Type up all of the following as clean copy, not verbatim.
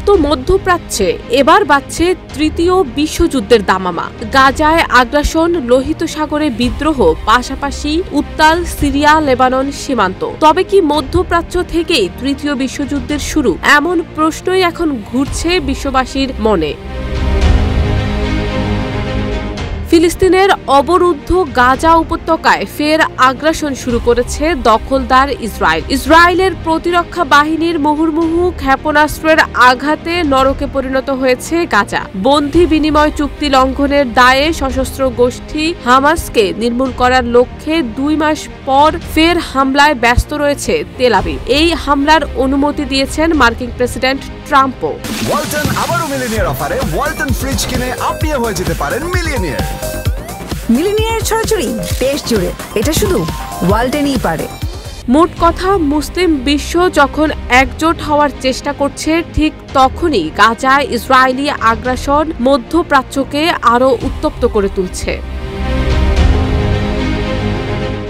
উত্তপ্ত মধ্যপ্রাচ্যে এবার বাজছে তৃতীয় বিশ্বযুদ্ধের দামামা। গাজায় আগ্রাসন, লোহিত সাগরে বিদ্রোহ, পাশাপাশি উত্তাল সিরিয়া লেবানন সীমান্ত। তবে কি মধ্যপ্রাচ্য থেকেই তৃতীয় বিশ্বযুদ্ধের শুরু? এমন প্রশ্নই এখন ঘুরছে বিশ্ববাসীর মনে। ফিলিস্তিনের অবরুদ্ধ গাজা উপত্যকায় ফের আগ্রাসন শুরু করেছে দখলদার ইসরায়েল। ইসরায়েলের প্রতিরক্ষা বাহিনীর মুহুর্মুহু ক্ষেপণাস্ত্রের আঘাতে নরকে পরিণত হয়েছে গাজা। বন্দি বিনিময় চুক্তি লঙ্ঘনের দায়ে সশস্ত্র গোষ্ঠী হামাসকে নির্মূল করার লক্ষ্যে 2 মাস পর ফের হামলায় ব্যস্ত রয়েছে তেল আবিব। এই হামলার অনুমতি দিয়েছেন মার্কিন প্রেসিডেন্ট ট্রাম্পও। ওয়ালটন আবারো মিলিনিয়ার অফারে ওয়ালটন ফ্রিজ কিনে আপনিও হয়ে যেতে পারেন মিলিয়নিয়ার। মিলিনিয়ার ছড়াছড়ি দেশ জুড়ে, এটা শুধু ওয়ালটনই পারে। মোট কথা, মুসলিম বিশ্ব যখন একজোট হওয়ার চেষ্টা করছে, ঠিক তখনই গাজায় ইসরায়েলি আগ্রাসন মধ্যপ্রাচ্যকে আরও উত্তপ্ত করে তুলছে।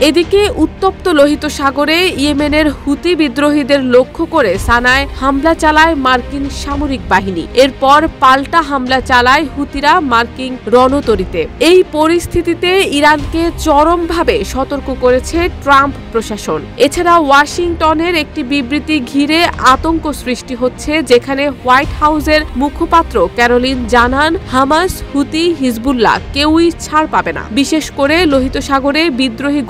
এদিকে উত্তপ্ত লোহিত সাগরে ইয়েমেনের হুতি বিদ্রোহীদের লক্ষ্য করে সানায় হামলা চালায় মার্কিন সামরিক বাহিনী। এরপর পাল্টা হামলা চালায় হুতিরা মার্কিন রণতরীতে। এই পরিস্থিতিতে ইরানকে চরমভাবে সতর্ক করেছে ট্রাম্প প্রশাসন। এছাড়া ওয়াশিংটনের একটি বিবৃতি ঘিরে আতঙ্ক সৃষ্টি হচ্ছে, যেখানে হোয়াইট হাউসের মুখপাত্র ক্যারোলিন জানান, হামাস, হুতি, হিজবুল্লাহ কেউই ছাড় পাবে না। বিশেষ করে লোহিত সাগরে বিদ্রোহী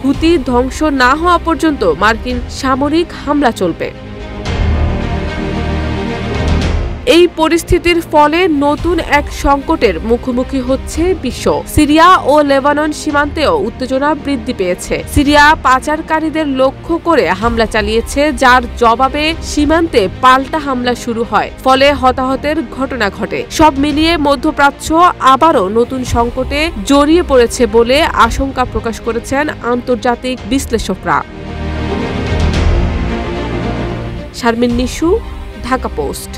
হুতি ধ্বংস না হওয়া পর্যন্ত মার্কিন সামরিক হামলা চলবে। এই পরিস্থিতির ফলে নতুন এক সংকটের মুখোমুখি হচ্ছে বিশ্ব। সিরিয়া ও লেবানন সীমান্তেও উত্তেজনা বৃদ্ধি পেয়েছে। সিরিয়া পাচারকারীদের লক্ষ্য করে হামলা চালিয়েছে, যার জবাবে সীমান্তে পাল্টা হামলা শুরু হয়, ফলে হতাহতের ঘটনা ঘটে। সব মিলিয়ে মধ্যপ্রাচ্য আবারও নতুন সংকটে জড়িয়ে পড়েছে বলে আশঙ্কা প্রকাশ করেছেন আন্তর্জাতিক বিশ্লেষকরা। শারমিন নিশু, ঢাকা পোস্ট।